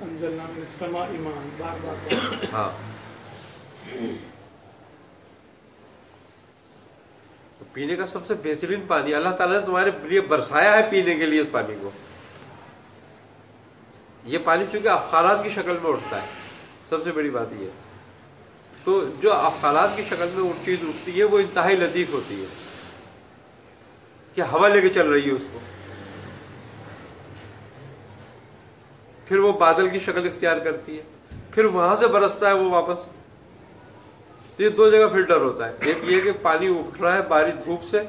انزلنا من السماء ایمان بار بار ہاں پینے کا سب سے بہترین پانی اللہ تعالیٰ نے تمہارے لیے برسایا ہے پینے کے لیے اس پانی کو. یہ پانی چونکہ افعالات کی شکل میں اٹھتا ہے، سب سے بڑی بات یہ ہے. تو جو افعالات کی شکل میں چیز اٹھتی ہے وہ انتہائی لطیف ہوتی ہے کہ ہوا لے کے چل رہی ہے اس کو، پھر وہ بادل کی شکل اختیار کرتی ہے، پھر وہاں سے برستا ہے وہ واپس. تو یہ دو جگہ فلٹر ہوتا ہے، ایک یہ کہ پانی اٹھ رہا ہے بارش دھوپ سے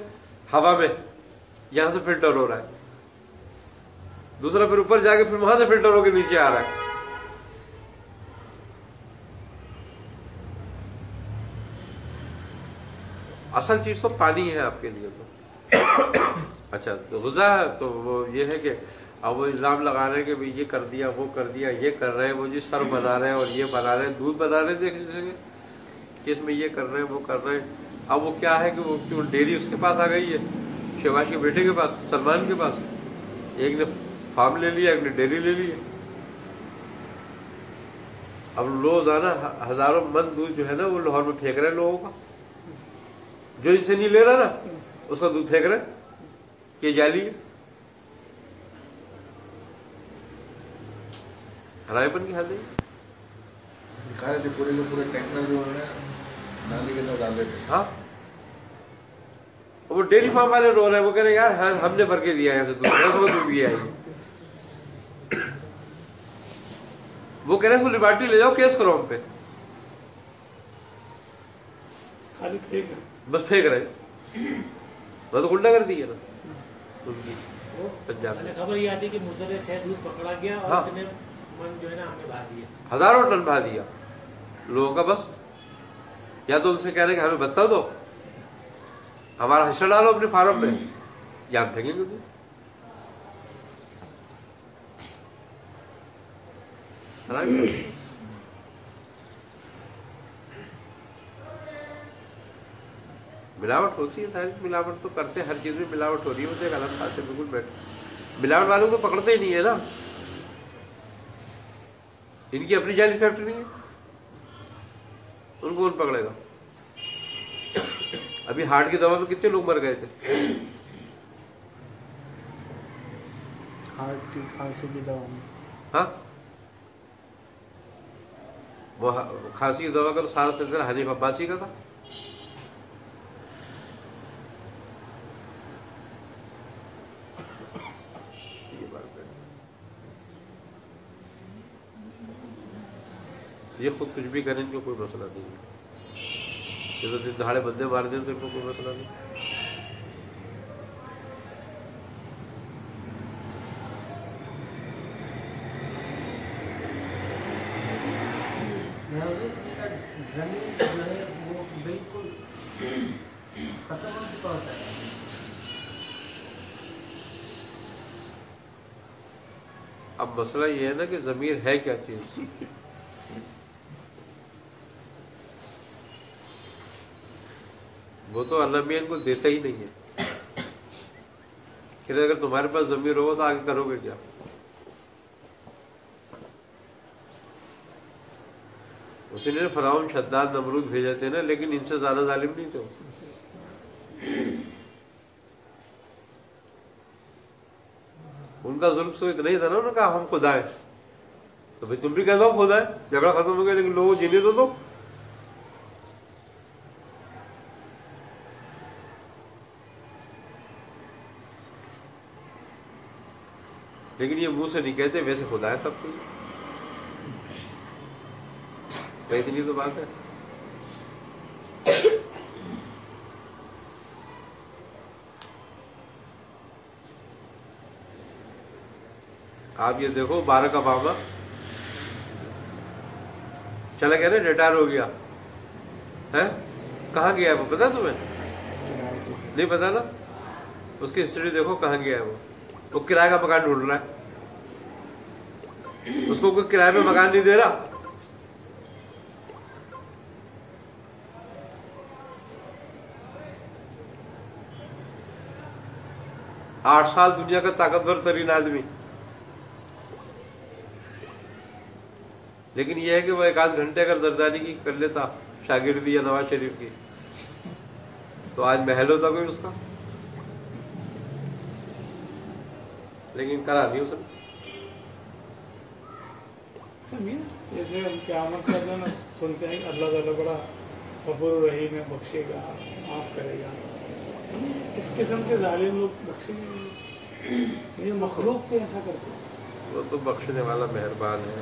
ہوا میں، یہاں سے فلٹر ہو رہا ہے. دوسرا پھر اوپر جا کے پھر وہاں سے فلٹر ہو کے نیچے آ رہا ہے. اصل چیز تو پانی ہے آپ کے لیے. تو اچھا تو غذا ہے تو وہ یہ ہے کہ اب وہ الزام لگا رہے ہیں کہ یہ کر دیا وہ کر دیا، یہ کر رہے ہیں وہ جی سر بنا رہے ہیں اور یہ بنا رہے ہیں، دودھ بنا رہے تھے کہ اس میں یہ کر رہے ہیں وہ کر رہے ہیں. اب وہ کیا ہے کہ وہ کیوں ڈیری اس کے پاس آ گئی ہے، شہباز کے بیٹے کے پاس، سلمان کے پاس. ایک نے فارم لے لیا، ایک نے ڈیری لے لی. اب روزانہ ہزاروں من دودھ جو ہے نا وہ لاہور میں پھینک رہے ہیں لوگوں کا. جو ان سے نہیں لے رہا نا اس کا دودھ پھینک رہے کہ جعلی ہے. ہرائے پن کی حال نہیں. دکھا رہے تھے پورے کے پورے ٹینکر جو انہوں نے نالی کے اندر ڈال رہے تھے. ہاں وہ ڈیری فارم والے رو رہے ہیں، وہ کہہ رہے ہیں یار ہم نے بھر کے دیا یہاں سے دودھ، 10 دودھ بھی آئی. وہ کہہ رہے ہیں اس کو لبارٹی لے جاؤ، کیس کرو ہم پہ. خالی پھینک بس پھینک رہے بس الٹا کر دی ہے نا ان کی پنجاب میں. خبر یہ آتی کہ مزدور سے دودھ پکڑا گیا اور ہاں. اتنے من جو ہے نا ہم نے بہا دیا، ہزاروں ٹن بہا دیا لوگوں کا. بس یا تو ان سے کہہ رہے ہیں کہ ہمیں بتا دو، ہمارا حصہ ڈالو اپنے فارم میں، یا ہم پھینکیں گے. ملاوٹ ہوتی ہے ساری، ملاوٹ تو کرتے ہر چیز میں ملاوٹ ہو رہی ہے. وہ تو ایک الگ بات ہے بالکل. ملاوٹ والوں کو پکڑتے ہی نہیں ہے نا، ان کی اپنی جعلی فیکٹری نہیں ہے، ان کو کون پکڑے گا. ابھی ہارٹ کی دوا میں کتنے لوگ مر گئے تھے. ہارٹ کی کھانسی کی دوا میں ہاں وہ کھانسی کی دوا کا تو سارا سلسلہ حنیف عباسی کا تھا. یہ خود کچھ بھی کریں گے کوئی مسئلہ نہیں ہے. یہ تو دن دہاڑے بندے مار دیں تو ان کو کوئی مسئلہ نہیں. زمین جو ہے وہ بالکل ختم ہو چکا ہوتا ہے. اب مسئلہ یہ ہے نا کہ ضمیر ہے کیا چیز. وہ تو اللہ میاں کو دیتا ہی نہیں ہے. کہ اگر تمہارے پاس ضمیر ہوگا تو آگے کرو گے کیا. اسی لیے فرعون شداد نمرود بھیجے تھے نا، لیکن ان سے زیادہ ظالم نہیں تھے. ان کا ظلم تو اتنا ہی تھا نا، انہوں نے کہا ہم خدا ہیں. تو بھائی تم بھی کہہ دو خدا ہے، جھگڑا ختم ہو گیا. لیکن لوگوں جینے تو دو. لیکن یہ منہ سے نہیں کہتے، ویسے خدا ہے سب کچھ. اتنی تو بات ہے. آپ یہ دیکھو بارک اوباما چلا گیا نا، ریٹائر ہو گیا ہے. کہاں گیا ہے وہ پتا تمہیں؟ نہیں پتا نا. اس کی ہسٹری دیکھو کہاں گیا ہے. وہ کرایہ کا مکان ڈھونڈ رہا ہے. اس کو کوئی کرایہ میں مکان نہیں دے رہا. آٹھ سال دنیا کا طاقتور ترین آدمی لیکن یہ ہے کہ وہ 1 آدھ گھنٹے اگر زرداری کی کر لیتا شاگردی یا نواز شریف کی تو آج محل ہوتا کوئی اس کا، لیکن کرا نہیں اس نے۔ جیسے ہم قیامت کا جو نا سنتے ہیں اللہ تعالیٰ بڑا غفور رحیم ہے، بخشے گا، معاف کرے گا، اس قسم کے ظالم لوگ بخشیں گے؟ یہ مخلوق کو ایسا کرتے ہیں؟ وہ تو بخشنے والا مہربان ہے۔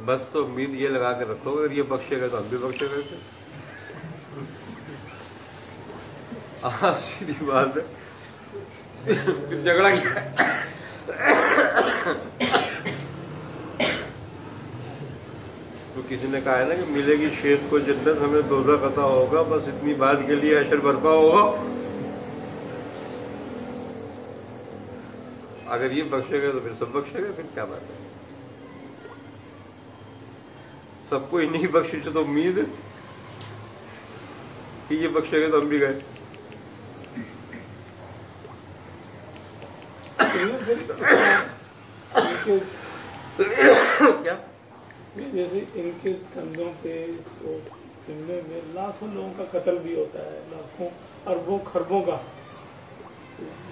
بس تو امید یہ لگا کے رکھو اگر یہ بخشے گا تو ہم بھی بخشے گا۔ سیدھی بات ہے، پھر جھگڑا کیا؟ تو کسی نے کہا ہے نا کہ ملے گی شیخ کو جنت، ہمیں دوزخ عطا ہوگا، بس اتنی بات کے لیے حشر برپا ہوگا۔ اگر یہ بخشے گا تو پھر سب بخشے گا، پھر کیا بات ہے؟ سب کو ہی نہیں بخشے تو امید ہے کہ یہ بخشے گا تو ہم بھی گئے۔ کیا جیسے ان کے کندھوں پہ تو جملے میں لاکھوں لوگوں کا قتل بھی ہوتا ہے، لاکھوں اربوں خربوں کا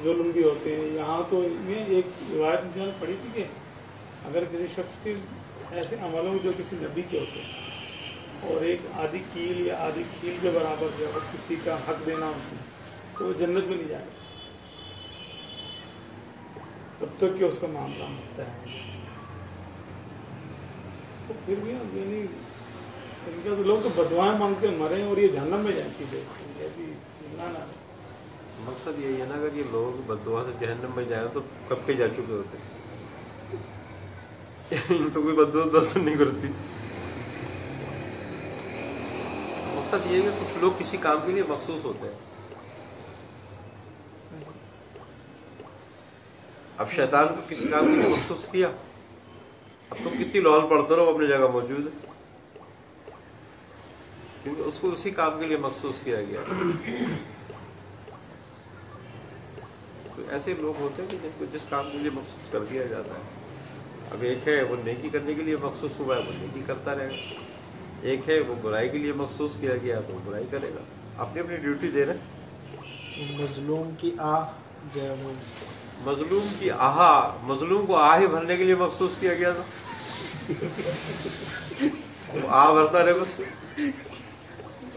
ظلم بھی ہوتے ہیں۔ یہاں تو میں ایک روایت میں پڑھی تھی کہ اگر کسی شخص کے ایسے عملوں جو کسی نبی کے ہوتے ہیں اور ایک آدھی کیل یا آدھی کھیل کے برابر جو ہے کسی کا حق دینا اس میں، تو وہ جنت میں نہیں جائے گا تب تک کہ اس کا معاملہ ہوتا ہے۔ تو پھر بھی یعنی ان کا تو لوگ تو بدوائیں مانگتے مرے اور یہ جہنم میں جائیں سیدھے، یہ بھی نہ مقصد یہی ہے نا، اگر یہ لوگ بددعا سے جہنم میں جائیں تو کب کے جا چکے ہوتے ہیں۔ ان کو کوئی بددعا درست نہیں کرتی۔ مقصد یہ ہے کہ کچھ لوگ کسی کام کے لیے مخصوص ہوتے ہیں۔ اب شیطان کو کسی کام کے لیے مخصوص کیا، اب تم کتنی لول پڑھتے رہو اپنی جگہ موجود ہے، کیونکہ اس کو اسی کام کے لیے مخصوص کیا گیا۔ تو ایسے لوگ ہوتے ہیں کہ جن کو جس کام کے لیے مخصوص کر دیا جاتا ہے۔ اب ایک ہے وہ نیکی کرنے کے لیے مخصوص ہوا ہے، وہ نیکی کرتا رہے گا، ایک ہے وہ برائی کے لیے مخصوص کیا گیا تو وہ برائی کرے گا، اپنی اپنی ڈیوٹی دے رہے۔ مظلوم کی آہ مظلوم کی آہا، مظلوم کو آہ ہی بھرنے کے لیے مخصوص کیا گیا تھا، وہ آہ بھرتا رہے، بس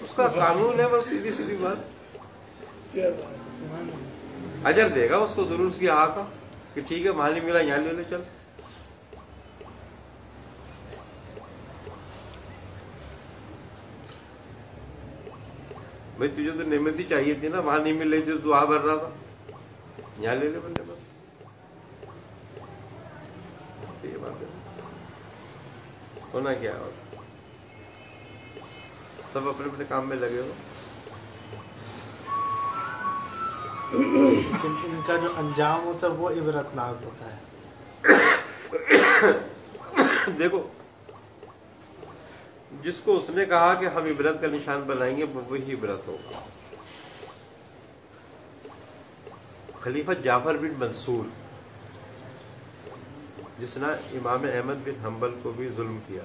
اس کا قانون ہے، بس سیدھی سیدھی بات۔ اجر دے گا اس کو ضرور اس کی آہ کا کہ ٹھیک ہے وہاں نہیں ملا یہاں لے لے چل۔ بھائی تجھے تو نعمت ہی چاہیے تھی نا، وہاں نہیں مل رہی تھی تو آہ بھر رہا تھا، یہاں لے لے بندے، بس یہ بات ہے۔ ہونا کیا ہے، سب اپنے اپنے کام میں لگے ہو۔ ان کا جو انجام ہوتا ہے وہ عبرتناک ہوتا ہے۔ دیکھو جس کو اس نے کہا کہ ہم عبرت کا نشان بنائیں گے وہ وہی عبرت ہوگا۔ خلیفہ جعفر بن منصور جس نے امام احمد بن حنبل کو بھی ظلم کیا،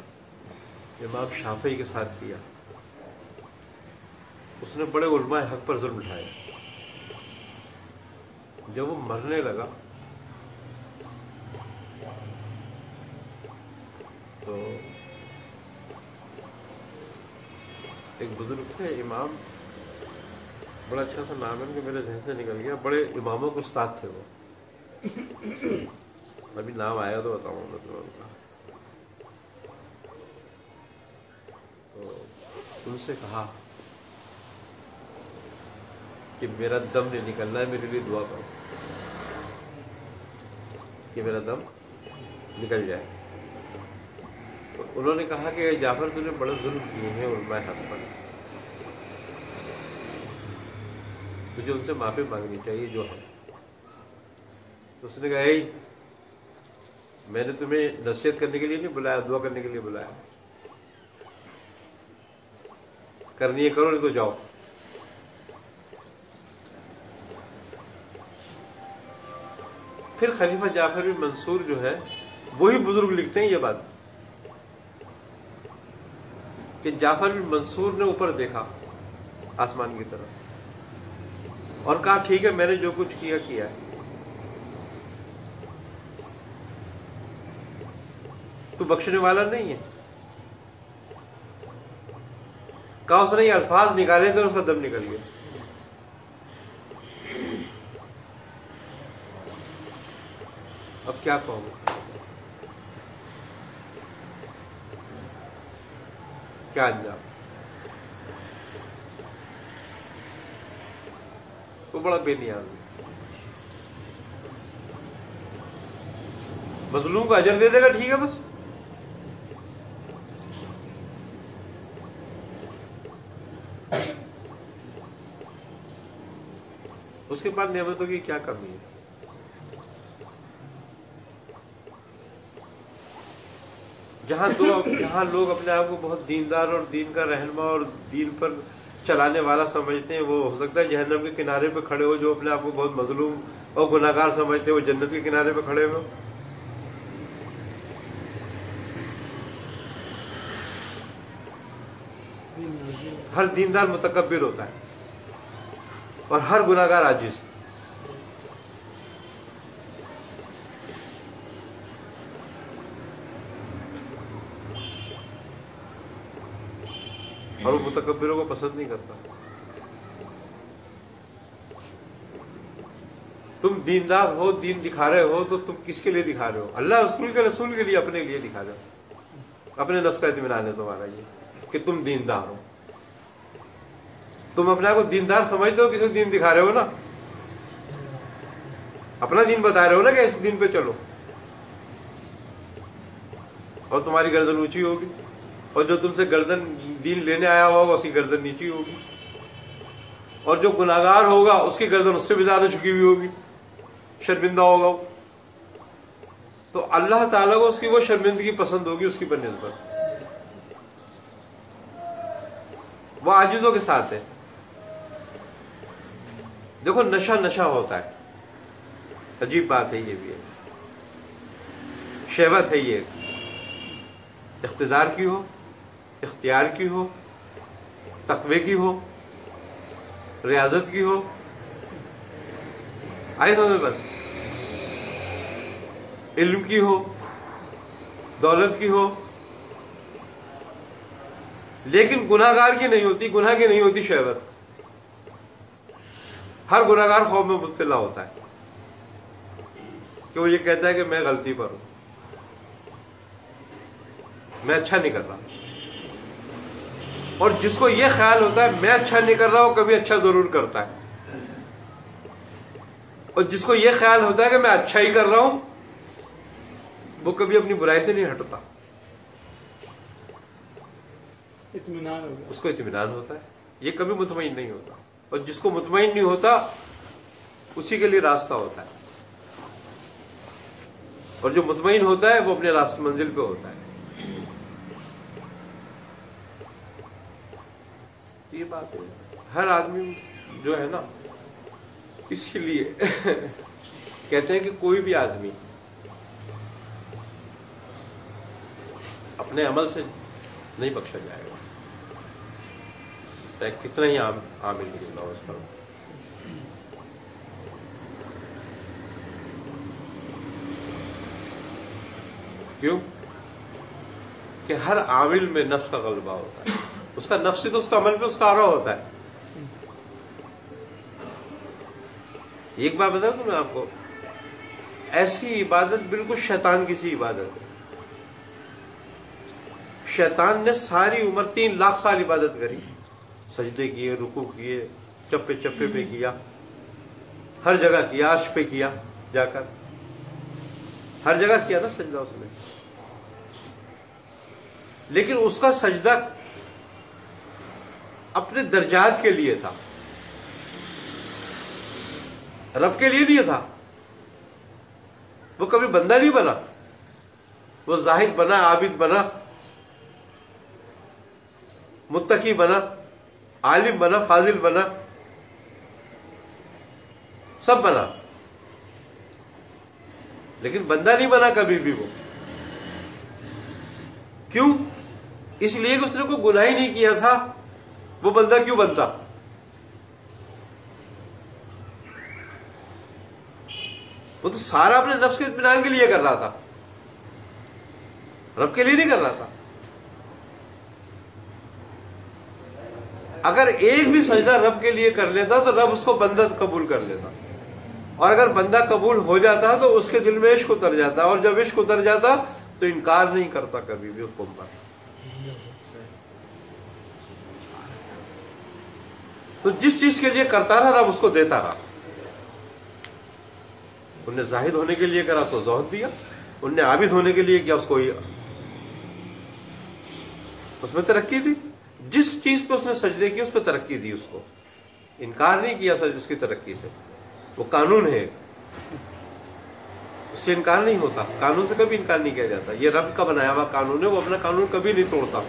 امام شافعی کے ساتھ کیا، اس نے بڑے علماء حق پر ظلم اٹھایا۔ جب وہ مرنے لگا تو ایک بزرگ تھے امام، بڑا اچھا سا نام ہے کہ میرے ذہن سے نکل گیا، بڑے اماموں کے استاد تھے وہ، ابھی نام آیا تو بتاؤں گا تو ان کا۔ تو ان سے کہا کہ میرا دم نہیں نکلنا ہے، میرے لیے دعا کرو کہ میرا دم نکل جائے۔ تو انہوں نے کہا کہ جعفر تم نے بڑے ظلم کیے ہیں علماء حق پر، تجھے ان سے معافی مانگنی چاہیے جو ہے۔ تو اس نے کہا اے میں نے تمہیں نصیحت کرنے کے لیے نہیں بلایا، دعا کرنے کے لیے بلایا، کرنی ہے کرو نہیں تو جاؤ۔ پھر خلیفہ جعفر بن منصور جو ہے وہی بزرگ لکھتے ہیں یہ بات کہ جعفر بن منصور نے اوپر دیکھا آسمان کی طرف اور کہا ٹھیک ہے میں نے جو کچھ کیا ہے. تو بخشنے والا نہیں ہے. کہا اس نے یہ الفاظ نکالے تھے اور اس کا دم نکل گیا. اب کیا کہوں کیا انجام. وہ بڑا بے نیاز ہے. مظلوم کو اجر دے دے گا ٹھیک ہے بس. اس کے بعد نعمتوں کی کیا کمی ہے. جہاں لوگ اپنے آپ کو بہت دیندار اور دین کا رہنما اور دین پر چلانے والا سمجھتے ہیں وہ ہو سکتا ہے جہنم کے کنارے پہ کھڑے ہو. جو اپنے آپ کو بہت مظلوم اور گناہگار سمجھتے ہیں وہ جنت کے کنارے پہ کھڑے ہوئے. ہر دیندار متکبر ہوتا ہے اور ہر گناہگار عاجز. اور وہ متکبروں کو پسند نہیں کرتا. تم دیندار ہو دین دکھا رہے ہو تو تم کس کے لیے دکھا رہے ہو؟ اللہ رسول کے لیے اپنے لیے دکھا رہے ہو. اپنے نفس کا اطمینان ہے تمہارا یہ کہ تم دیندار ہو. تم اپنے آپ کو دیندار سمجھتے ہو کسی کو دین دکھا رہے ہو نا. اپنا دین بتا رہے ہو نا کہ اس دین پہ چلو اور تمہاری گردن اونچی ہوگی اور جو تم سے گردن دین لینے آیا ہوگا اس کی گردن نیچی ہوگی اور جو گناہگار ہوگا اس کی گردن اس سے بھی زیادہ جھکی ہوئی ہوگی. شرمندہ ہوگا وہ. تو اللہ تعالیٰ کو اس کی وہ شرمندگی پسند ہوگی اس کی بنسبت. وہ عاجزوں کے ساتھ ہے. دیکھو نشہ ہوتا ہے. عجیب بات ہے یہ بھی ہے. شہوت ہے یہ اقتدار کی ہو اختیار کی ہو تقوی کی ہو ریاضت کی ہو. آئی سمجھ بس. علم کی ہو دولت کی ہو لیکن گناہگار کی نہیں ہوتی. گناہ کی نہیں ہوتی شہوت. ہر گناہگار خوف میں مبتلا ہوتا ہے کہ وہ یہ کہتا ہے کہ میں غلطی پر ہوں میں اچھا نہیں کر رہا. اور جس کو یہ خیال ہوتا ہے میں اچھا نہیں کر رہا وہ کبھی اچھا ضرور کرتا ہے. اور جس کو یہ خیال ہوتا ہے کہ میں اچھا ہی کر رہا ہوں وہ کبھی اپنی برائی سے نہیں ہٹتا. اطمینان ہوگا. اس کو اطمینان ہوتا ہے. یہ کبھی مطمئن نہیں ہوتا. اور جس کو مطمئن نہیں ہوتا اسی کے لیے راستہ ہوتا ہے. اور جو مطمئن ہوتا ہے وہ اپنے راستہ منزل پہ ہوتا ہے. یہ بات ہے. ہر آدمی جو ہے نا اسی لیے کہتے ہیں کہ کوئی بھی آدمی اپنے عمل سے نہیں بخشا جائے گا چاہے کتنا ہی عامل کیوں نہ ہو اس پر. کیوں کہ ہر عامل میں نفس کا غلبہ ہوتا ہے. اس کا نفس ہی تو اس کا عمل پہ اس کا آرا ہوتا ہے. ایک بات بتا دوں میں آپ کو ایسی عبادت بالکل شیطان کی سی عبادت ہے. شیطان نے ساری عمر 3 لاکھ سال عبادت کری. سجدے کیے رکوع کیے چپے چپے پہ کیا ہر جگہ کیا عرش پہ کیا جا کر ہر جگہ کیا نا سجدہ اس نے. لیکن اس کا سجدہ اپنے درجات کے لیے تھا رب کے لیے نہیں تھا. وہ کبھی بندہ نہیں بنا. وہ زاہد بنا عابد بنا متقی بنا عالم بنا فاضل بنا سب بنا لیکن بندہ نہیں بنا کبھی بھی وہ. کیوں؟ اس لیے کہ اس نے کوئی گناہ ہی نہیں کیا تھا. وہ بندہ کیوں بنتا؟ وہ تو سارا اپنے نفس کے اطمینان کے لیے کر رہا تھا، رب کے لیے نہیں کر رہا تھا. اگر ایک بھی سجدہ رب کے لیے کر لیتا تو رب اس کو بندہ قبول کر لیتا، اور اگر بندہ قبول ہو جاتا تو اس کے دل میں عشق اتر جاتا، اور جب عشق اتر جاتا تو انکار نہیں کرتا کبھی بھی حکم پر. تو جس چیز کے لیے کرتا رہا رب اس کو دیتا رہا. ان نے زاہد ہونے کے لیے کرا تو زہد دیا، ان نے عابد ہونے کے لیے کیا اس کو اس میں ترقی دی. جس چیز پہ اس نے سجدے کی اس پہ ترقی دی، اس کو انکار نہیں کیا اس کی ترقی سے. وہ قانون ہے، اس سے انکار نہیں ہوتا. قانون سے کبھی انکار نہیں کیا جاتا. یہ رب کا بنایا ہوا قانون ہے، وہ اپنا قانون کبھی نہیں توڑتا.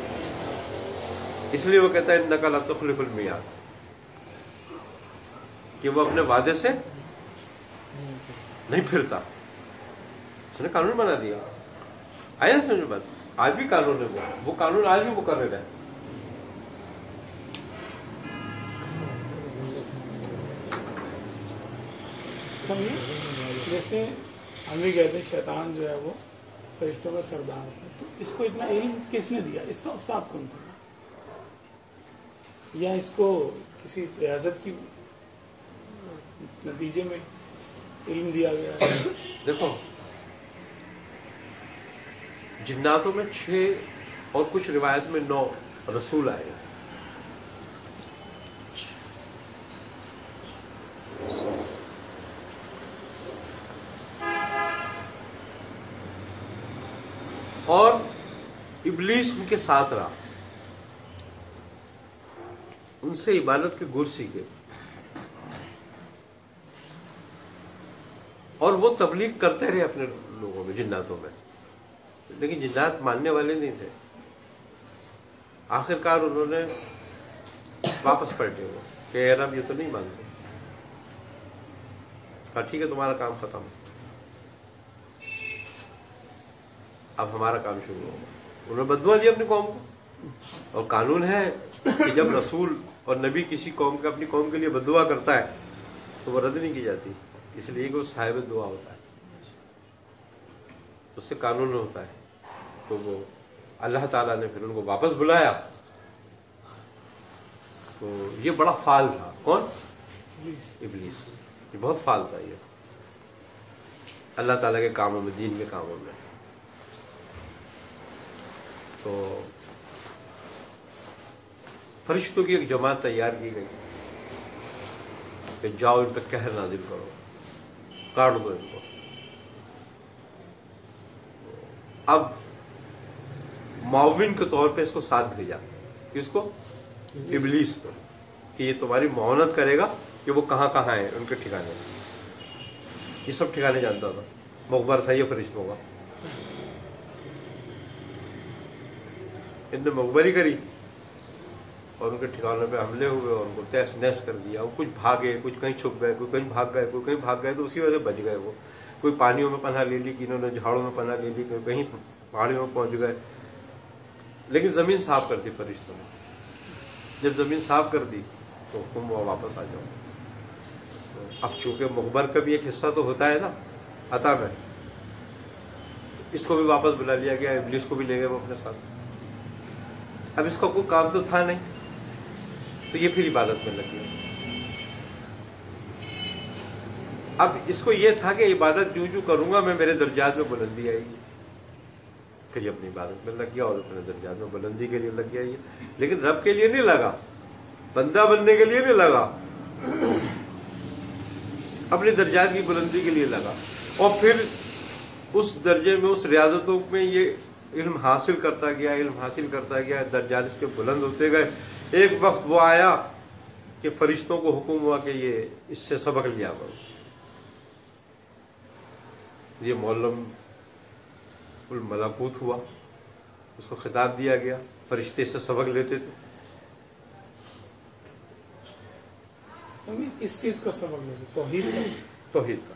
اس لیے وہ کہتا ہے انک لا تخلف المیعاد، کہ وہ اپنے وعدے سے نہیں پھرتا. اس نے قانون بنا دیا. آئے نا سمجھ بات؟ آج بھی قانون ہے وہ قانون آج بھی وہ کر رہے ہیں. جیسے ہم بھی کہتے ہیں شیطان جو ہے وہ فرشتوں کا سردار ہے، تو اس کو اتنا علم کس نے دیا؟ اس کا استاد کون تھا؟ یا اس کو کسی ریاضت کی نتیجے میں علم دیا گیا ہے؟ دیکھو، جناتوں میں 6 اور کچھ روایت میں 9 رسول آئے. اور ابلیس ان کے ساتھ رہا، ان سے عبادت کے گر سیکھے، اور وہ تبلیغ کرتے رہے اپنے لوگوں میں، جناتوں میں. لیکن جنات ماننے والے نہیں تھے. آخرکار انہوں نے واپس پلٹے وہ کہ اے رب یہ تو نہیں مانتے. ہاں ٹھیک ہے، تمہارا کام ختم، اب ہمارا کام شروع ہوگا. انہوں نے بددعا دی اپنی قوم کو. اور قانون ہے کہ جب رسول اور نبی کسی قوم کے اپنی قوم کے لیے بددعا کرتا ہے تو وہ رد نہیں کی جاتی، اس لیے کہ وہ صاحب دعا ہوتا ہے، اس سے قانون ہوتا ہے. تو وہ اللہ تعالیٰ نے پھر ان کو واپس بلایا. تو یہ بڑا فعال تھا. کون؟ ابلیس. یہ بہت فعال تھا، یہ اللہ تعالیٰ کے کاموں میں، دین کے کاموں میں. تو فرشتوں کی ایک جماعت تیار کی گئی کہ جاؤ ان پہ قہر نازل کرو، کاٹ دو ان کو. اب معاون کے طور پہ اس کو ساتھ بھیجا. کس کو؟ ابلیس کو، کہ یہ تمہاری معاونت کرے گا کہ وہ کہاں کہاں ہیں ان کے ٹھکانے. یہ سب ٹھکانے جانتا تھا، مخبر تھا یہ فرشتوں کا. ان نے مخبری کری اور ان کے ٹھکانوں پہ حملے ہوئے اور ان کو تیس نیس کر دیا. وہ کچھ بھاگے، کچھ کہیں چھپ گئے، کوئی کہیں بھاگ گئے، کوئی کہیں بھاگ گئے، تو اسی وجہ سے بچ گئے. وہ کوئی پانیوں میں پناہ لے لی، کہ انہوں نے جھاڑوں میں پناہ لے لی، کوئی کہیں پہاڑیوں میں پہنچ گئے. لیکن زمین صاف کر دی فرشتوں نے. جب زمین صاف کر دی تو حکم ہوا واپس آ جاؤ. اب چونکہ مخبر کا بھی ایک حصہ تو ہوتا ہے نا عطا میں، اس کو بھی واپس بلا لیا گیا. ابلیس کو بھی لے گئے وہ اپنے ساتھ. اب اس کا کوئی کام تو تھا نہیں، تو یہ پھر عبادت میں لگی. اب اس کو یہ تھا کہ عبادت جو کروں گا میں، میرے درجات میں بلندی آئے گی. پھر یہ اپنی عبادت میں لگ گیا اور اپنے درجات میں بلندی کے لیے لگ گیا. یہ لیکن رب کے لیے نہیں لگا، بندہ بننے کے لیے نہیں لگا، اپنے درجات کی بلندی کے لیے لگا. اور پھر اس درجے میں، اس ریاضتوں میں یہ علم حاصل کرتا گیا، علم حاصل کرتا گیا، درجات اس کے بلند ہوتے گئے. ایک وقت وہ آیا کہ فرشتوں کو حکم ہوا کہ یہ اس سے سبق لیا کرو. یہ معلم الملکوت ہوا، اس کو خطاب دیا گیا. فرشتے سے سبق لیتے تھے. کس چیز کا سبق لیتے؟ توحید کا. توحید کا.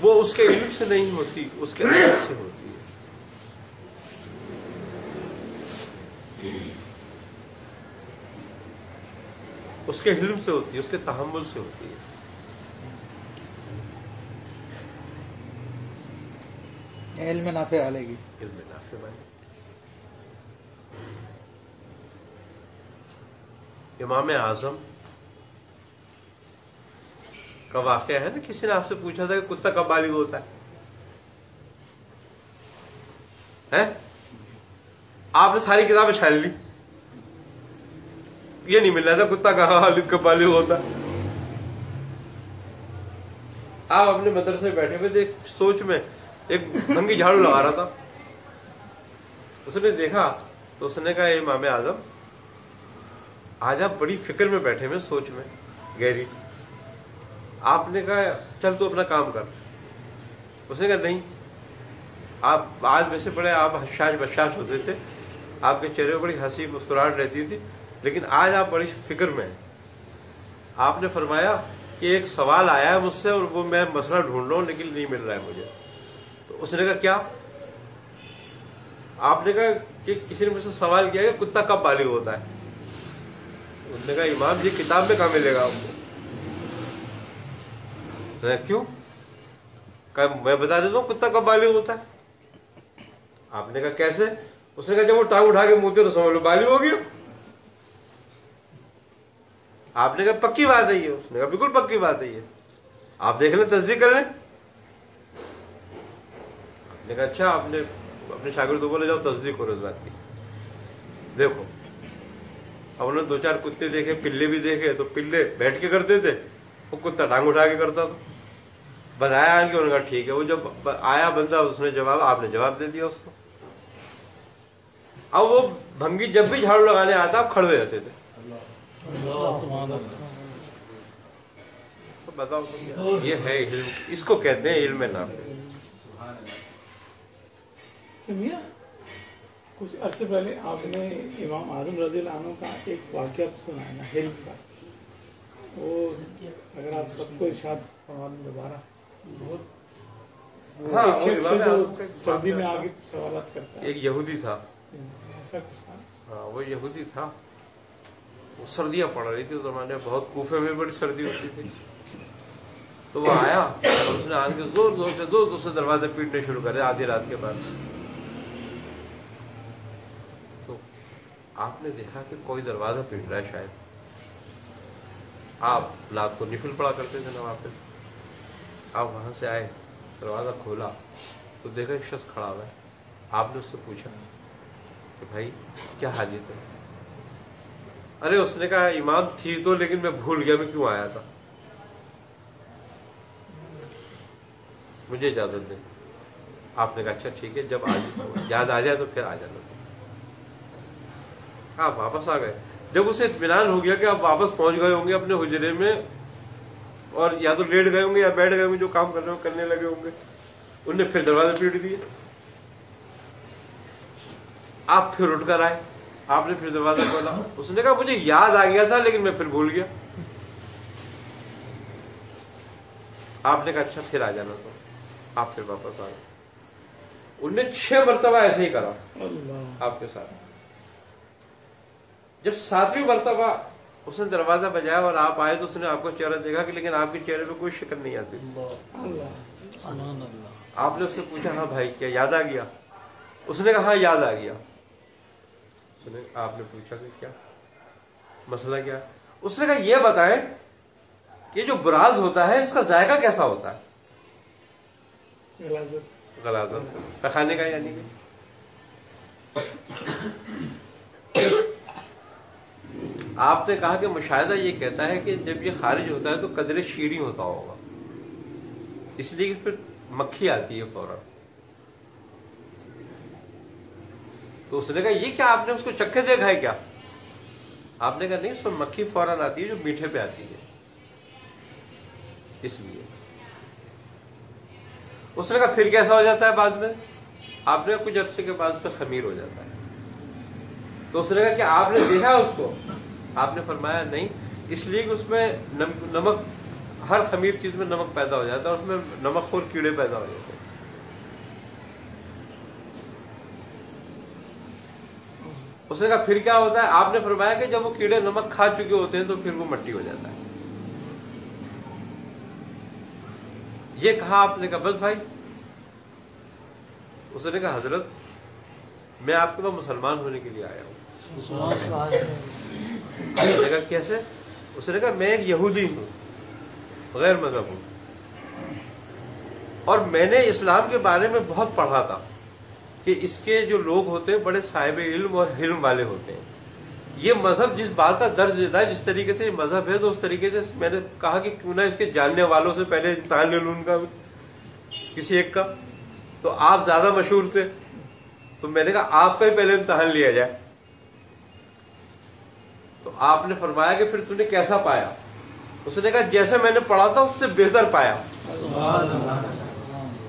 وہ اس کے علم سے نہیں ہوتی، اس کے عادت سے ہوتی ہے. اس کے علم سے ہوتی ہے، اس کے تحمل سے ہوتی ہے. علم نافع علیہ گی. علم نافع بنے. امام اعظم کا واقعہ ہے نا، کسی نے آپ سے پوچھا تھا کہ کتا کب بالغ ہوتا ہے؟ آپ نے ساری کتابیں چھان لی، یہ نہیں مل رہا تھا کتا کب بالغ ہوتا. آپ اپنے مدرسے میں بیٹھے ہوئے تھے، سوچ میں ایک بھنگی جھاڑو لگا رہا تھا. اس نے دیکھا تو اس نے کہا اے امام اعظم، آج آپ بڑی فکر میں بیٹھے ہوئے، سوچ میں گہری. آپ نے کہا چل تو اپنا کام کر. اس نے کہا نہیں، آپ آج میں سے بڑے آپ حشاش بشاش ہوتے تھے، آپ کے چہرے پر بڑی ہنسی مسکراہٹ رہتی تھی، لیکن آج آپ بڑی فکر میں ہیں. آپ نے فرمایا کہ ایک سوال آیا ہے مجھ سے اور وہ میں مسئلہ ڈھونڈ رہا ہوں لیکن نہیں مل رہا ہے مجھے. تو اس نے کہا کیا؟ آپ نے کہا کہ کسی نے مجھ سے سوال کیا کہ کتا کب بالغ ہوتا ہے. انہوں نے کہا امام یہ کتاب میں کہاں ملے گا آپ کو؟ کیوں؟ کہ میں بتا دیتا ہوں کتا کب بالغ ہوتا ہے. آپ نے کہا کیسے؟ اس نے کہا جب وہ ٹانگ اٹھا کے منہ تو سمجھ لو بالغ ہو گیا. آپ نے کہا پکی بات ہے یہ؟ اس نے کہا بالکل پکی بات ہے یہ، آپ دیکھ لیں تصدیق کر لیں. آپ نے کہا اچھا. آپ نے اپنے شاگردوں کو لے جاؤ تصدیق کرو اس بات کی. دیکھو اب انہوں نے دو چار کتے دیکھے، پلے بھی دیکھے، تو پلے بیٹھ کے کرتے تھے، وہ کتا ٹانگ اٹھا کے کرتا تھا. بتایا ان کے، انہوں نے کہا ٹھیک ہے. وہ جب آیا بندہ اس نے جواب، آپ نے جواب دے دیا اس کو. اب وہ بھنگی جب بھی جھاڑو لگانے آتا آپ کھڑے رہتے تھے. بتاؤ یہ ہے علم، اس کو کہتے ہیں علم نافع. سمجھا؟ کچھ عرصے پہلے آپ نے امام اعظم رضی اللہ عنہ کا ایک واقعہ سنا ہے نا، علم کا. وہ اگر آپ سب کو ارشاد فرما دیں دوبارہ. ہاں، ایک شخص ہے جو سردی میں آگے سوالات کرتا ہے. ایک یہودی تھا. ایسا کچھ تھا. ہاں وہ یہودی تھا. وہ سردیاں پڑ رہی تھی اس زمانے میں، بہت کوفے میں بڑی سردی ہوتی تھی. تو وہ آیا اور اس نے آن کے زور زور سے دروازے پیٹنے شروع کرے آدھی رات کے بعد. تو آپ نے دیکھا کہ کوئی دروازہ پیٹ رہا ہے شاید. آپ رات کو نفل پڑا کرتے تھے نا وہاں پہ. آپ وہاں سے آئے، دروازہ کھولا تو دیکھا ایک شخص کھڑا ہوا ہے. آپ نے اس سے پوچھا کہ بھائی کیا حاجت ہے؟ ارے اس نے کہا امام تھی تو، لیکن میں بھول گیا میں کیوں آیا تھا، مجھے اجازت دیں. آپ نے کہا اچھا ٹھیک ہے، جب یاد آ جائے تو پھر آ جانا. آپ واپس آ گئے. جب اسے اطمینان ہو گیا کہ آپ واپس پہنچ گئے ہوں گے اپنے حجرے میں، اور یا تو لیٹ گئے ہوں گے یا بیٹھ گئے ہوں گے، جو کام کر رہے ہوں کرنے لگے ہوں گے، انہوں نے پھر دروازے پیٹ دیے. آپ پھر اٹھ کر آئے، آپ نے پھر دروازہ کھولا. اس نے کہا مجھے یاد آ گیا تھا لیکن میں پھر بھول گیا. آپ نے کہا اچھا پھر آ جانا. تو آپ پھر واپس آ گئے. انہوں نے 6 مرتبہ ایسے ہی کرا آپ کے ساتھ. جب 7ویں مرتبہ اس نے دروازہ بجایا اور آپ آئے تو اس نے آپ کو چہرہ دیکھا کہ لیکن آپ کے چہرے پہ کوئی شکل نہیں آتی. آپ نے اس سے پوچھا ہاں بھائی کیا یاد آ گیا؟ اس نے کہا ہاں یاد آ گیا. آپ نے پوچھا کہ کیا مسئلہ کیا؟ اس نے کہا یہ بتائیں یہ جو براز ہوتا ہے اس کا ذائقہ کیسا ہوتا ہے؟ غلاظت پخانے کا یعنی کہ آپ نے کہا کہ مشاہدہ یہ کہتا ہے کہ جب یہ خارج ہوتا ہے تو قدرے شیریں ہوتا ہوگا، اس لیے اس پہ مکھی آتی ہے فوراً. تو اس نے کہا یہ کیا آپ نے اس کو چکھے دیکھا ہے کیا؟ آپ نے کہا نہیں، اس میں مکھی فوراً آتی ہے جو میٹھے پہ آتی ہے اس لیے. اس نے کہا پھر کیسا ہو جاتا ہے بعد میں؟ آپ نے کچھ عرصے کے بعد اس پہ خمیر ہو جاتا ہے. تو اس نے کہا کہ آپ نے دیکھا اس کو؟ آپ نے فرمایا نہیں، اس لیے کہ اس میں نمک ہر خمیر چیز میں نمک پیدا ہو جاتا ہے اور اس میں نمک خور کیڑے پیدا ہو جاتے ہیں. اس نے کہا پھر کیا ہوتا ہے؟ آپ نے فرمایا کہ جب وہ کیڑے نمک کھا چکے ہوتے ہیں تو پھر وہ مٹی ہو جاتا ہے. یہ کہا آپ نے کہا بس بھائی. اس نے کہا حضرت میں آپ کے پاس مسلمان ہونے کے لیے آیا ہوں. نے کہا کیسے؟ اس نے کہا میں ایک یہودی ہوں، غیر مذہب ہوں، اور میں نے اسلام کے بارے میں بہت پڑھا تھا کہ اس کے جو لوگ ہوتے ہیں بڑے صاحب علم اور حلم والے ہوتے ہیں. یہ مذہب جس بات کا درج دیتا ہے، جس طریقے سے یہ مذہب ہے، تو اس طریقے سے میں نے کہا کہ کیوں نہ اس کے جاننے والوں سے پہلے امتحان لے لوں ان کا کسی ایک کا. تو آپ زیادہ مشہور تھے تو میں نے کہا آپ کا ہی پہلے امتحان لیا جائے. تو آپ نے فرمایا کہ پھر تم نے کیسا پایا؟ اس نے کہا جیسے میں نے پڑھا تھا اس سے بہتر پایا.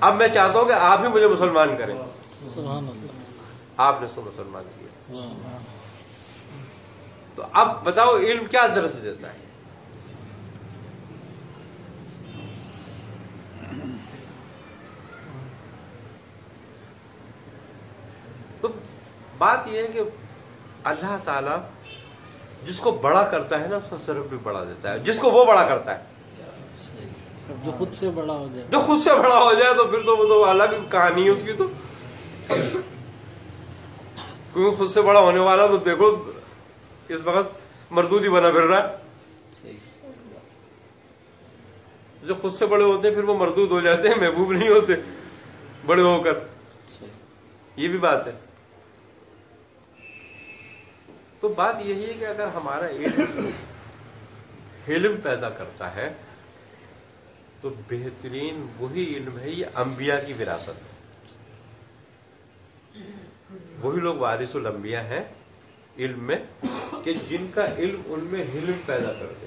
اب میں چاہتا ہوں کہ آپ ہی مجھے مسلمان کریں. آپ نے سو مسلمان کیا. تو اب بتاؤ علم کیا درس دیتا ہے؟ تو بات یہ ہے کہ اللہ تعالی جس کو بڑا کرتا ہے نا اس کا ضرور بھی بڑا دیتا ہے، جس کو وہ بڑا کرتا ہے. جو خود سے بڑا ہو جائے، جو خود سے بڑا ہو جائے تو پھر تو وہ تو الگ کہانی ہے اس کی. تو کیونکہ خود سے بڑا ہونے والا تو دیکھو اس وقت مردود ہی بنا پھر رہا ہے. جو خود سے بڑے ہوتے ہیں پھر وہ مردود ہو جاتے ہیں، محبوب نہیں ہوتے بڑے ہو کر. یہ بھی بات ہے. تو بات یہی ہے کہ اگر ہمارا علم پیدا کرتا ہے تو بہترین وہی علم ہے. یہ انبیاء کی وراثت ہے. وہی لوگ وارث الانبیاء ہیں علم میں کہ جن کا علم ان میں حلم پیدا کرتے،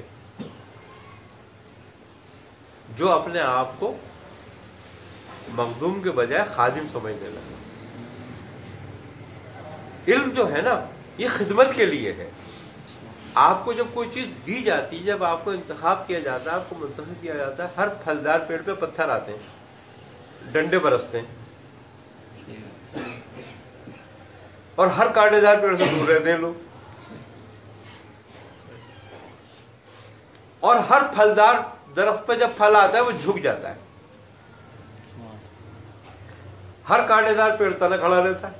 جو اپنے آپ کو مخدوم کے بجائے خادم سمجھنے لگے. علم جو ہے نا یہ خدمت کے لیے ہے. آپ کو جب کوئی چیز دی جاتی ہے، جب آپ کو انتخاب کیا جاتا ہے، آپ کو منتخب کیا جاتا ہے، ہر پھلدار پیڑ پہ پتھر آتے ہیں، ڈنڈے برستے ہیں، اور ہر کانٹے دار پیڑ سے دور رہتے ہیں لوگ، اور ہر پھلدار درخت پہ جب پھل آتا ہے وہ جھک جاتا ہے. ہر کانٹے دار پیڑ تنہ کھڑا رہتا ہے.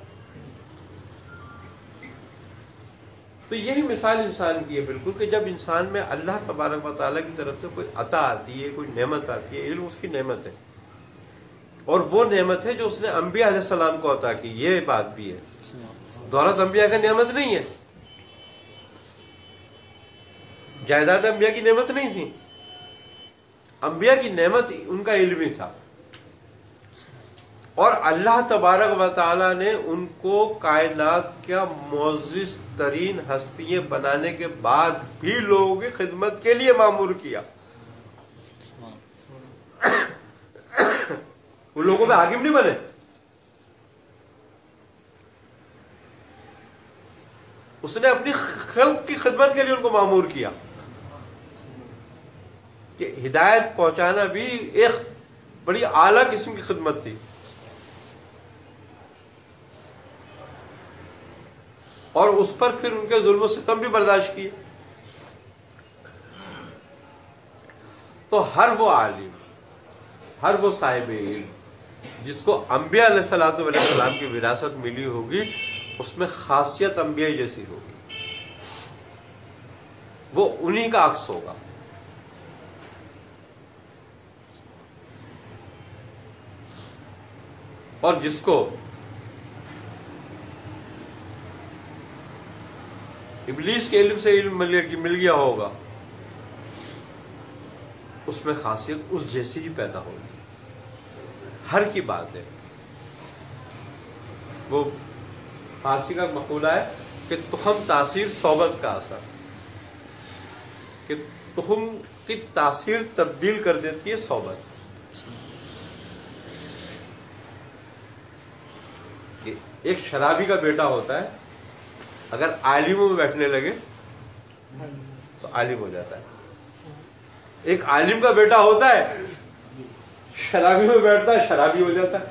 تو یہی مثال انسان کی ہے بالکل کہ جب انسان میں اللہ تبارک و تعالیٰ کی طرف سے کوئی عطا آتی ہے، کوئی نعمت آتی ہے، علم اس کی نعمت ہے، اور وہ نعمت ہے جو اس نے انبیاء علیہ السلام کو عطا کی. یہ بات بھی ہے، دولت انبیاء کا نعمت نہیں ہے، جائیداد انبیاء کی نعمت نہیں تھی. انبیاء کی نعمت ان کا علم ہی تھا. اور اللہ تبارک و تعالیٰ نے ان کو کائنات کا معزز ترین ہستیاں بنانے کے بعد بھی لوگوں کی خدمت کے لیے مامور کیا. وہ لوگوں میں حاکم نہیں بنے، اس نے اپنی خلق کی خدمت کے لیے ان کو مامور کیا کہ ہدایت پہنچانا بھی ایک بڑی اعلیٰ قسم کی خدمت تھی. اور اس پر پھر ان کے ظلم و ستم بھی برداشت کیے. تو ہر وہ عالم، ہر وہ صاحب علم جس کو انبیاء علیہ السلام کی وراثت ملی ہوگی، اس میں خاصیت انبیاء جیسی ہوگی، وہ انہی کا عکس ہوگا. اور جس کو ابلیس کے علم سے علم مل گیا ہوگا، اس میں خاصیت اس جیسی ہی پیدا ہوگی. ہر کی بات ہے. وہ فارسی کا مقولہ ہے کہ تخم تاثیر صحبت کا اثر، کہ تخم کی تاثیر تبدیل کر دیتی ہے صحبت. کہ ایک شرابی کا بیٹا ہوتا ہے، اگر عالموں میں بیٹھنے لگے تو عالم ہو جاتا ہے. ایک عالم کا بیٹا ہوتا ہے شرابی میں بیٹھتا ہے شرابی ہو جاتا ہے.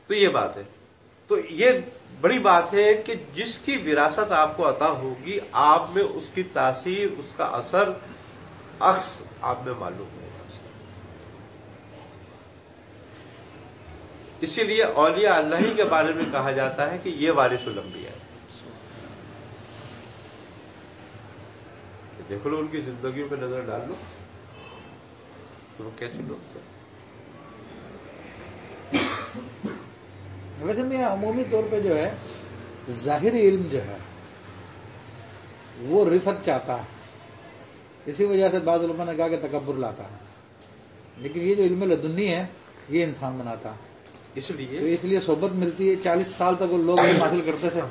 تو یہ بات ہے. تو یہ بڑی بات ہے کہ جس کی وراثت آپ کو عطا ہوگی آپ میں اس کی تاثیر اس کا اثر عکس آپ میں معلوم ہوگا. اسی لیے اولیاء اللہ ہی کے بارے میں کہا جاتا ہے کہ یہ وارث الانبیاء ہے. دیکھ لو ان کی زندگیوں پہ نظر ڈال لو تو وہ کیسے لوگ تھے. ویسے میں عمومی طور پہ جو ہے ظاہری علم جو ہے وہ رفت چاہتا ہے. اسی وجہ سے بعض علماء نے کہا کہ تکبر لاتا ہے. لیکن یہ جو علم لدنی ہے یہ انسان بناتا ہے. تو اس لیے صحبت ملتی ہے. 40 سال تک وہ لوگ علم حاصل کرتے تھے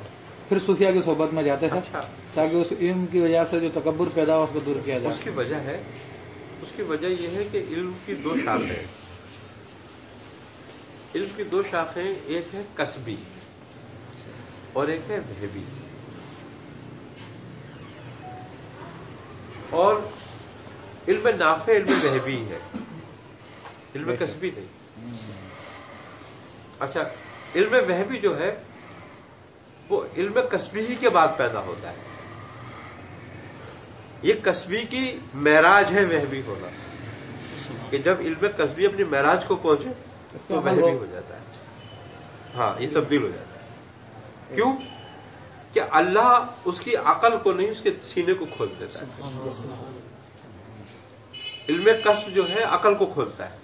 پھر صوفیہ کی صحبت میں جاتے تھے تاکہ اس علم کی وجہ سے جو تکبر پیدا ہو اس کو دور کیا جائے. اس کی وجہ یہ ہے کہ علم کی دو شاخیں. علم کی دو شاخیں ایک ہے کسبی اور ایک ہے وہبی. اور علم نافع علم وہبی ہے علم کسبی نہیں. اچھا علم وہبی جو ہے وہ علم کسبی ہی کے بعد پیدا ہوتا ہے. یہ کسبی کی معراج ہے وہبی ہونا کہ جب علم کسبی اپنی معراج کو پہنچے تو وہبی ہو جاتا ہے. ہاں یہ تبدیل ہو جاتا ہے. کیوں کہ اللہ اس کی عقل کو نہیں اس کے سینے کو کھول دیتا ہے. علم کسب جو ہے عقل کو کھولتا ہے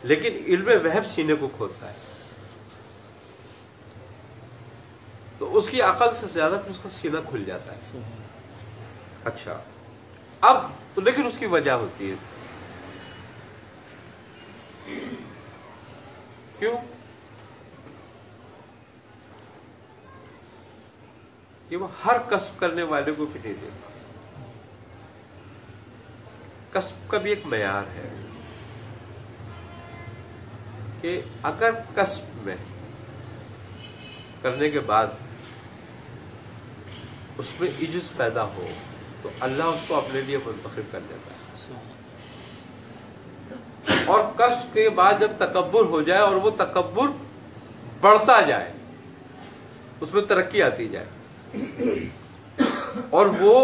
لیکن علم وہب سینے کو کھولتا ہے. تو اس کی عقل سے زیادہ پھر اس کا سینہ کھل جاتا ہے. اچھا اب لیکن اس کی وجہ ہوتی ہے. کیوں کہ وہ ہر کسب کرنے والے کو بھی نہیں دیتا. کسب کا بھی ایک معیار ہے کہ اگر کسب میں کرنے کے بعد اس میں عجز پیدا ہو تو اللہ اس کو اپنے لیے منتخب کر دیتا ہے. اور کسب کے بعد جب تکبر ہو جائے اور وہ تکبر بڑھتا جائے اس میں ترقی آتی جائے اور وہ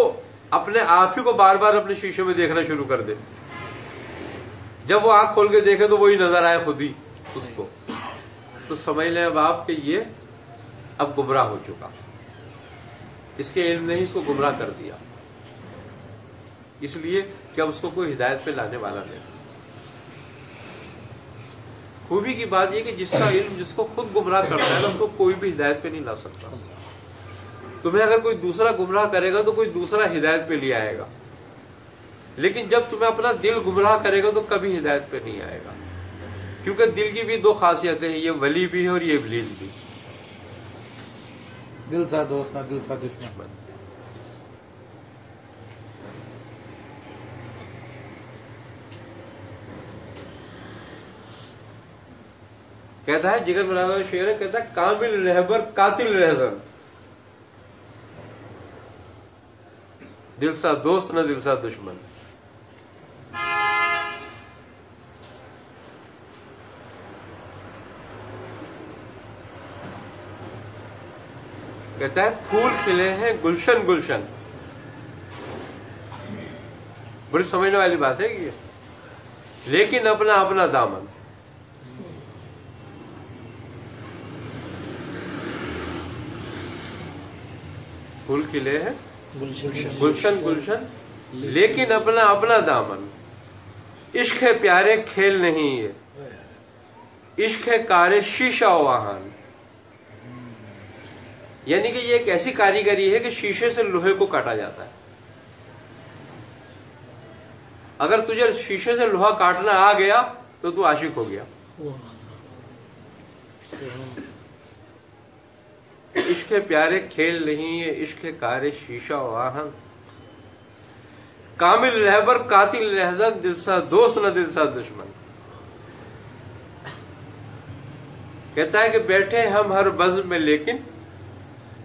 اپنے آپ ہی کو بار بار اپنے شیشے میں دیکھنا شروع کر دے. جب وہ آنکھ کھول کے دیکھے تو وہی نظر آئے خود ہی اس کو تو سمجھ لیں اب آپ کہ یہ اب گمراہ ہو چکا. اس کے علم نے ہی اس کو گمراہ کر دیا اس لیے کہ اب اس کو کوئی ہدایت پہ لانے والا نہیں. خوبی کی بات یہ کہ جس کا علم جس کو خود گمراہ کرتا ہے نا اس کو کوئی بھی ہدایت پہ نہیں لا سکتا. تمہیں اگر کوئی دوسرا گمراہ کرے گا تو کوئی دوسرا ہدایت پہ لے آئے گا لیکن جب تمہیں اپنا دل گمراہ کرے گا تو کبھی ہدایت پہ نہیں آئے گا. کیونکہ دل کی بھی دو خاصیتیں ہیں یہ ولی بھی ہے اور یہ ابلیس بھی. دل سا دوست نہ دل سا دشمن. کہتا ہے جگر بنا شعر ہے کہتا ہے کامل رہبر قاتل رہزن دل سا دوست نہ دل سا دشمن. کہتا ہے پھول کھلے ہیں گلشن گلشن. بڑی سمجھنے والی بات ہے کہ یہ لیکن اپنا اپنا دامن. پھول کھلے ہیں گلشن گلشن لیکن اپنا اپنا دامن. عشق ہے پیارے کھیل نہیں ہے عشق ہے کار شیشہ واہن. یعنی کہ یہ ایک ایسی کاریگری ہے کہ شیشے سے لوہے کو کاٹا جاتا ہے. اگر تجھے شیشے سے لوہا کاٹنا آ گیا تو تو عاشق ہو گیا. عشق پیارے کھیل نہیں ہے عشق کار شیشہ واہن. کامل رہبر قاتل رہزن دل سا دوست نہ دل سا دشمن. کہتا ہے کہ بیٹھے ہم ہر بزم میں لیکن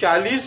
40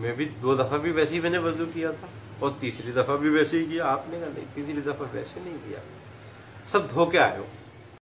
میں بھی 2 دفعہ بھی ویسے ہی میں نے وضو کیا تھا اور تیسری دفعہ بھی ویسے ہی کیا. آپ نے کہا نہیں تیسری دفعہ ویسے نہیں کیا, سب دھو کے آئے ہو.